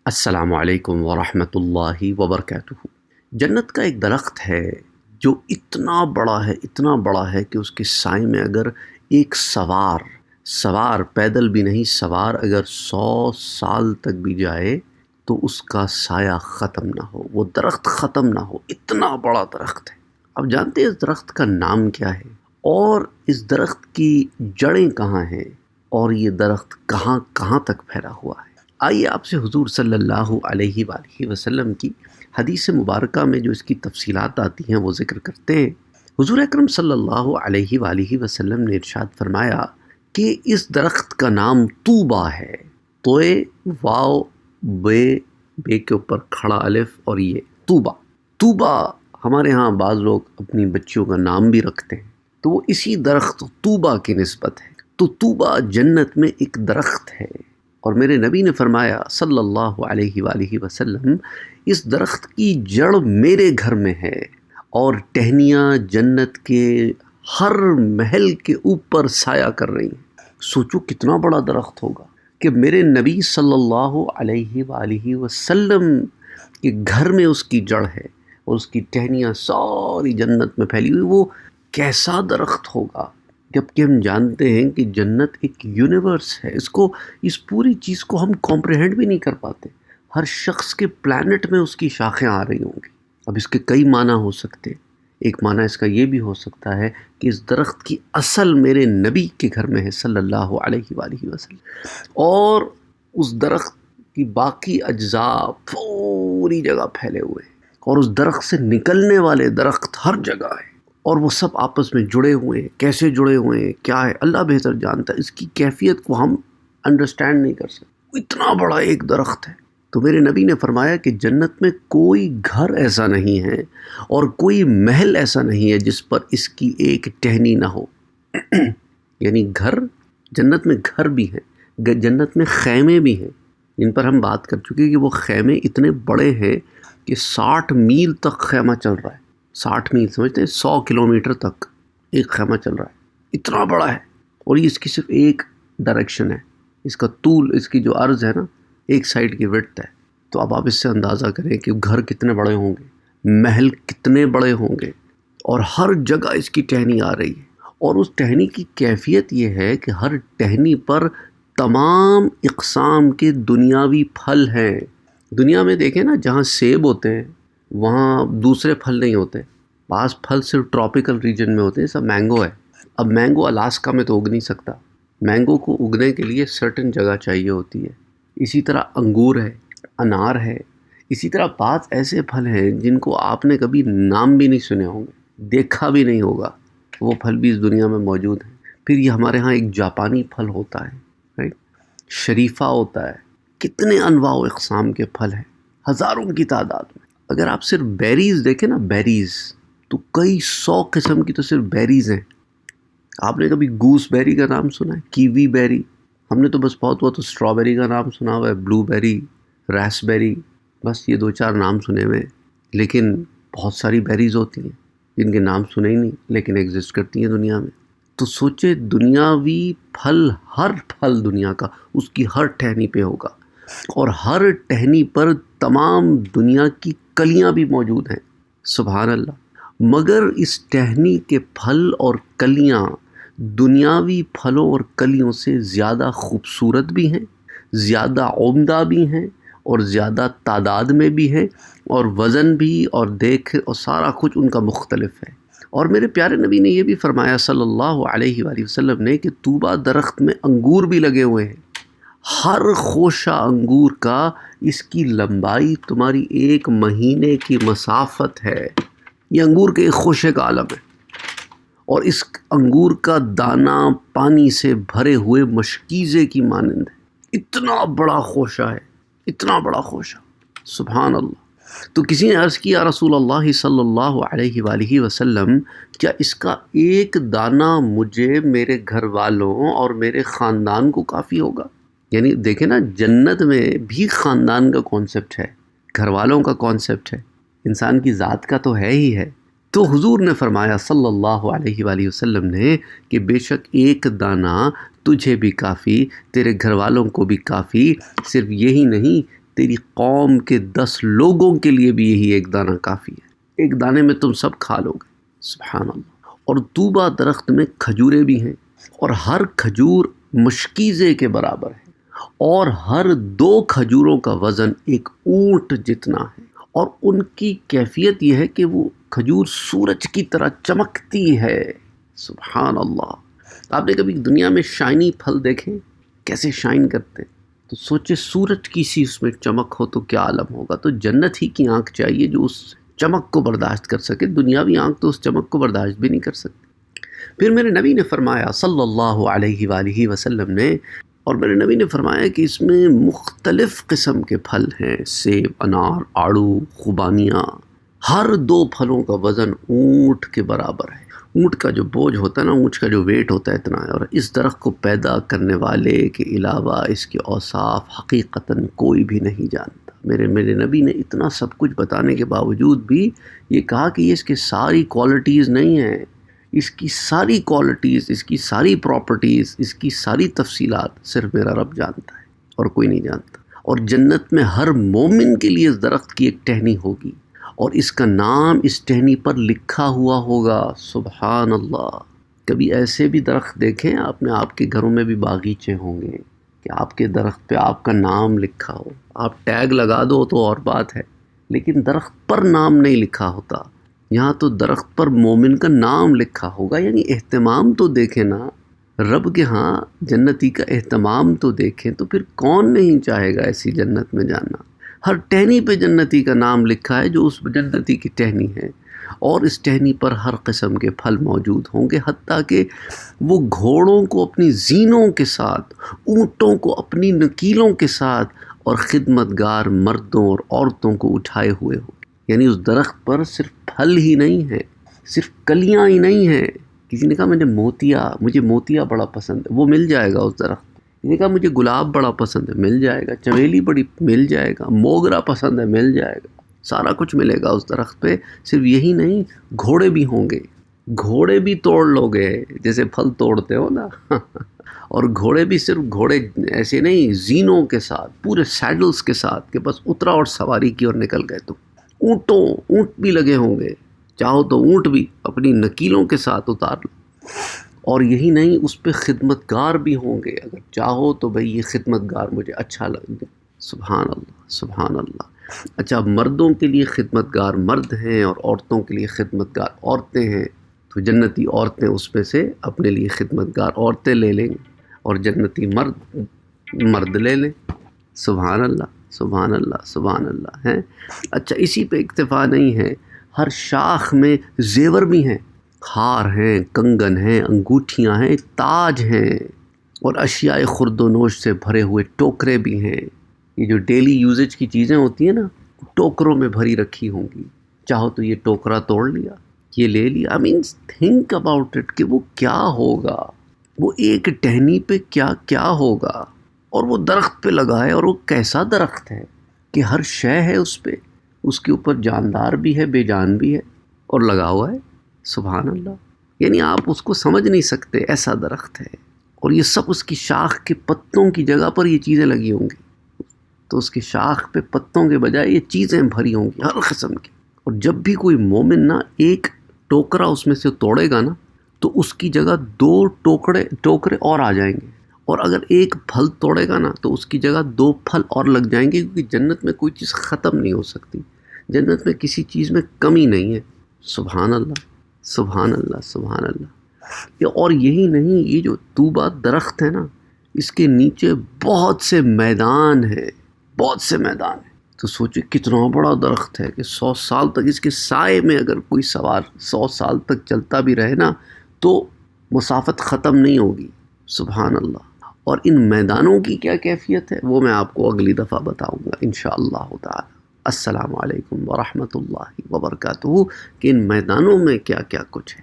السلام علیکم ورحمۃ اللہ وبرکاتہ۔ جنت کا ایک درخت ہے جو اتنا بڑا ہے کہ اس کے سائے میں اگر ایک سوار پیدل بھی نہیں، سوار اگر 100 سال تک بھی جائے تو اس کا سایہ ختم نہ ہو، وہ درخت ختم نہ ہو، اتنا بڑا درخت ہے۔ اب جانتے ہیں اس درخت کا نام کیا ہے اور اس درخت کی جڑیں کہاں ہیں اور یہ درخت کہاں کہاں تک پھیلا ہوا ہے؟ آئیے آپ سے حضور صلی اللہ علیہ وآلہ وسلم کی حدیث مبارکہ میں جو اس کی تفصیلات آتی ہیں وہ ذکر کرتے ہیں۔ حضور اکرم صلی اللہ علیہ وآلہ وسلم نے ارشاد فرمایا کہ اس درخت کا نام طوبیٰ ہے۔ توئے واو بے کے اوپر کھڑا الف اور یہ طوبیٰ ہمارے ہاں بعض لوگ اپنی بچیوں کا نام بھی رکھتے ہیں، تو وہ اسی درخت طوبیٰ کی نسبت ہے۔ تو طوبیٰ جنت میں ایک درخت ہے، اور میرے نبی نے فرمایا صلی اللہ علیہ وآلہ وسلم، اس درخت کی جڑ میرے گھر میں ہے اور ٹہنیاں جنت کے ہر محل کے اوپر سایہ کر رہی ہیں۔ سوچو کتنا بڑا درخت ہوگا کہ میرے نبی صلی اللہ علیہ وآلہ وسلم کے گھر میں اس کی جڑ ہے اور اس کی ٹہنیاں ساری جنت میں پھیلی ہوئی۔ وہ کیسا درخت ہوگا، جبکہ ہم جانتے ہیں کہ جنت ایک یونیورس ہے، اس پوری چیز کو ہم کمپریہنڈ بھی نہیں کر پاتے۔ ہر شخص کے پلانٹ میں اس کی شاخیں آ رہی ہوں گی۔ اب اس کے کئی معنی ہو سکتے ہیں۔ ایک معنی اس کا یہ بھی ہو سکتا ہے کہ اس درخت کی اصل میرے نبی کے گھر میں ہے صلی اللہ علیہ وآلہ وسلم، اور اس درخت کی باقی اجزاء پوری جگہ پھیلے ہوئے ہیں، اور اس درخت سے نکلنے والے درخت ہر جگہ ہیں، اور وہ سب آپس میں جڑے ہوئے ہیں۔ کیسے جڑے ہوئے ہیں، کیا ہے، اللہ بہتر جانتا ہے۔ اس کی کیفیت کو ہم انڈرسٹینڈ نہیں کر سکتے، اتنا بڑا ایک درخت ہے۔ تو میرے نبی نے فرمایا کہ جنت میں کوئی گھر ایسا نہیں ہے اور کوئی محل ایسا نہیں ہے جس پر اس کی ایک ٹہنی نہ ہو۔ یعنی گھر، جنت میں گھر بھی ہیں، جنت میں خیمے بھی ہیں، جن پر ہم بات کر چکے کہ وہ خیمے اتنے بڑے ہیں کہ 60 میل تک خیمہ چل رہا ہے۔ 60 میل سمجھتے ہیں، 100 کلومیٹر تک ایک خیمہ چل رہا ہے، اتنا بڑا ہے۔ اور یہ اس کی صرف ایک ڈائریکشن ہے، اس کا طول، اس کی جو عرض ہے نا، ایک سائڈ کی وڈتھ ہے۔ تو اب آپ اس سے اندازہ کریں کہ گھر کتنے بڑے ہوں گے، محل کتنے بڑے ہوں گے، اور ہر جگہ اس کی ٹہنی آ رہی ہے۔ اور اس ٹہنی کی کیفیت یہ ہے کہ ہر ٹہنی پر تمام اقسام کے دنیاوی پھل ہیں۔ دنیا میں دیکھیں نا، جہاں سیب ہوتے ہیں وہاں دوسرے پھل نہیں ہوتے، بعض پھل صرف ٹراپیکل ریجن میں ہوتے ہیں۔ سب مینگو ہے، اب مینگو الاسکا میں تو اگ نہیں سکتا، مینگو کو اگنے کے لیے سرٹن جگہ چاہیے ہوتی ہے۔ اسی طرح انگور ہے، انار ہے، اسی طرح بعض ایسے پھل ہیں جن کو آپ نے کبھی نام بھی نہیں سنے ہوں گے، دیکھا بھی نہیں ہوگا، وہ پھل بھی اس دنیا میں موجود ہیں۔ پھر یہ ہمارے ہاں ایک جاپانی پھل ہوتا ہے، رائٹ، شریفہ ہوتا ہے۔ کتنے انواع و اقسام کے پھل ہیں، ہزاروں کی تعداد میں۔ اگر آپ صرف بیریز دیکھیں نا، بیریز تو کئی 100 قسم کی تو صرف بیریز ہیں۔ آپ نے کبھی گوس بیری کا نام سنا ہے، کیوی بیری؟ ہم نے تو بس بہت ہوا تو اسٹرابیری کا نام سنا ہوا ہے، بلو بیری، ریسبیری، بس یہ 2-4 نام سنے ہوئے، لیکن بہت ساری بیریز ہوتی ہیں جن کے نام سنے ہی نہیں، لیکن ایگزسٹ کرتی ہیں دنیا میں۔ تو سوچے دنیاوی پھل، ہر پھل دنیا کا اس کی ہر ٹہنی پہ ہوگا، اور ہر ٹہنی پر تمام دنیا کی کلیاں بھی موجود ہیں، سبحان اللہ۔ مگر اس ٹہنی کے پھل اور کلیاں دنیاوی پھلوں اور کلیوں سے زیادہ خوبصورت بھی ہیں، زیادہ عمدہ بھی ہیں، اور زیادہ تعداد میں بھی ہیں، اور وزن بھی اور دیکھ اور سارا کچھ ان کا مختلف ہے۔ اور میرے پیارے نبی نے یہ بھی فرمایا صلی اللہ علیہ وآلہ وسلم نے کہ طوبیٰ درخت میں انگور بھی لگے ہوئے ہیں۔ ہر خوشہ انگور کا اس کی لمبائی تمہاری 1 مہینے کی مسافت ہے۔ یہ انگور کے ایک خوشے کا عالم ہے، اور اس انگور کا دانہ پانی سے بھرے ہوئے مشکیزے کی مانند ہے۔ اتنا بڑا خوشہ ہے، اتنا بڑا خوشہ، سبحان اللہ۔ تو کسی نے عرض کیا رسول اللہ صلی اللہ علیہ وآلہ وسلم، کیا اس کا ایک دانہ مجھے، میرے گھر والوں اور میرے خاندان کو کافی ہوگا؟ یعنی دیکھیں نا، جنت میں بھی خاندان کا کانسیپٹ ہے، گھر والوں کا کانسیپٹ ہے، انسان کی ذات کا تو ہے ہی ہے۔ تو حضور نے فرمایا صلی اللہ علیہ وآلہ وسلم نے کہ بے شک ایک دانہ تجھے بھی کافی، تیرے گھر والوں کو بھی کافی، صرف یہی نہیں تیری قوم کے 10 لوگوں کے لیے بھی یہی ایک دانہ کافی ہے، ایک دانے میں تم سب کھا لو گے۔ سبحان اللہ۔ اور طوبہ درخت میں کھجوریں بھی ہیں، اور ہر کھجور مشکیزے کے برابر ہے، اور ہر 2 کھجوروں کا وزن ایک اونٹ جتنا ہے، اور ان کی کیفیت یہ ہے کہ وہ کھجور سورج کی طرح چمکتی ہے۔ سبحان اللہ۔ آپ نے کبھی دنیا میں شائنی پھل دیکھیں کیسے شائن کرتے ہیں؟ تو سوچے سورج کی سی اس میں چمک ہو تو کیا عالم ہوگا۔ تو جنت ہی کی آنکھ چاہیے جو اس چمک کو برداشت کر سکے، دنیاوی آنکھ تو اس چمک کو برداشت بھی نہیں کر سکتی۔ پھر میرے نبی نے فرمایا صلی اللہ علیہ وآلہ وسلم نے، اور میرے نبی نے فرمایا کہ اس میں مختلف قسم کے پھل ہیں، سیب، انار، آڑو، خوبانیاں، ہر 2 پھلوں کا وزن اونٹ کے برابر ہے۔ اونٹ کا جو بوجھ ہوتا ہے نا، اونٹ کا جو ویٹ ہوتا ہے اتنا ہے، اور اس درخت کو پیدا کرنے والے کے علاوہ اس کے اوصاف حقیقتاً کوئی بھی نہیں جانتا۔ میرے نبی نے اتنا سب کچھ بتانے کے باوجود بھی یہ کہا کہ یہ اس کی ساری کوالٹیز نہیں ہیں، اس کی ساری کوالٹیز، اس کی ساری پراپرٹیز، اس کی ساری تفصیلات صرف میرا رب جانتا ہے اور کوئی نہیں جانتا۔ اور جنت میں ہر مومن کے لیے اس درخت کی ایک ٹہنی ہوگی، اور اس کا نام اس ٹہنی پر لکھا ہوا ہوگا۔ سبحان اللہ۔ کبھی ایسے بھی درخت دیکھیں آپ نے، آپ کے گھروں میں بھی باغیچے ہوں گے کہ آپ کے درخت پہ آپ کا نام لکھا ہو، آپ ٹیگ لگا دو تو اور بات ہے، لیکن درخت پر نام نہیں لکھا ہوتا۔ یہاں تو درخت پر مومن کا نام لکھا ہوگا، یعنی اہتمام تو دیکھیں نا، رب کے ہاں جنتی کا اہتمام تو دیکھیں، تو پھر کون نہیں چاہے گا ایسی جنت میں جانا۔ ہر ٹہنی پہ جنتی کا نام لکھا ہے جو اس جنتی کی ٹہنی ہے، اور اس ٹہنی پر ہر قسم کے پھل موجود ہوں گے، حتیٰ کہ وہ گھوڑوں کو اپنی زینوں کے ساتھ، اونٹوں کو اپنی نکیلوں کے ساتھ، اور خدمتگار مردوں اور عورتوں کو اٹھائے ہوئے ہو۔ یعنی اس درخت پر صرف پھل ہی نہیں ہے، صرف کلیاں ہی نہیں ہیں۔ کسی نے کہا مجھے موتیا بڑا پسند ہے، وہ مل جائے گا اس درخت۔ کسی نے کہا مجھے گلاب بڑا پسند ہے، مل جائے گا۔ چمیلی بڑی مل جائے گا، موگرا پسند ہے، مل جائے گا۔ سارا کچھ ملے گا اس درخت پہ۔ صرف یہی نہیں، گھوڑے بھی ہوں گے، گھوڑے بھی توڑ لو گے جیسے پھل توڑتے ہو نا اور گھوڑے بھی صرف گھوڑے ایسے نہیں، زینوں کے ساتھ، پورے سیڈلز کے ساتھ کہ بس اترا اور سواری کی اور نکل گئے۔ تو اونٹ بھی لگے ہوں گے، چاہو تو اونٹ بھی اپنی نکیلوں کے ساتھ اتار لو۔ اور یہی نہیں، اس پہ خدمتگار بھی ہوں گے، اگر چاہو تو بھئی یہ خدمتگار مجھے اچھا لگے۔ سبحان اللہ، سبحان اللہ۔ اچھا، مردوں کے لیے خدمتگار مرد ہیں اور عورتوں کے لیے خدمتگار عورتیں ہیں، تو جنتی عورتیں اس میں سے اپنے لیے خدمتگار عورتیں لے لیں، اور جنتی مرد لے لیں۔ سبحان اللہ، سبحان اللہ، سبحان اللہ ہے۔ اچھا، اسی پہ اکتفا نہیں ہے، ہر شاخ میں زیور بھی ہیں، ہار ہیں، کنگن ہیں، انگوٹھیاں ہیں، تاج ہیں، اور اشیاء خرد و نوش سے بھرے ہوئے ٹوکرے بھی ہیں۔ یہ جو ڈیلی یوزج کی چیزیں ہوتی ہیں نا، ٹوکروں میں بھری رکھی ہوں گی، چاہو تو یہ ٹوکرا توڑ لیا، یہ لے لیا۔ I mean think about it کہ وہ کیا ہوگا، وہ ایک ٹہنی پہ کیا کیا ہوگا، اور وہ درخت پہ لگا ہے، اور وہ کیسا درخت ہے کہ ہر شے ہے اس پہ، اس کے اوپر جاندار بھی ہے، بے جان بھی ہے، اور لگا ہوا ہے۔ سبحان اللہ۔ یعنی آپ اس کو سمجھ نہیں سکتے، ایسا درخت ہے، اور یہ سب اس کی شاخ کے پتوں کی جگہ پر یہ چیزیں لگی ہوں گی، تو اس کی شاخ پہ پتوں کے بجائے یہ چیزیں بھری ہوں گی ہر قسم کی۔ اور جب بھی کوئی مومن نا ایک ٹوکرا اس میں سے توڑے گا نا، تو اس کی جگہ 2 ٹوکرے اور آ جائیں گے، اور اگر ایک پھل توڑے گا نا تو اس کی جگہ 2 پھل اور لگ جائیں گے، کیونکہ جنت میں کوئی چیز ختم نہیں ہو سکتی، جنت میں کسی چیز میں کمی نہیں ہے۔ سبحان اللہ، سبحان اللہ، سبحان اللہ۔ اور یہی نہیں، یہ جو طوبہ درخت ہے نا، اس کے نیچے بہت سے میدان ہیں، بہت سے میدان ہیں۔ تو سوچے کتنا بڑا درخت ہے کہ 100 سال تک اس کے سائے میں اگر کوئی سوار 100 سال تک چلتا بھی رہے نا تو مسافت ختم نہیں ہوگی۔ سبحان اللہ۔ اور ان میدانوں کی کیا کیفیت ہے وہ میں آپ کو اگلی دفعہ بتاؤں گا انشاءاللہ تعالی۔ السلام علیکم ورحمۃ اللہ وبرکاتہ، کہ ان میدانوں میں کیا کیا کچھ ہے۔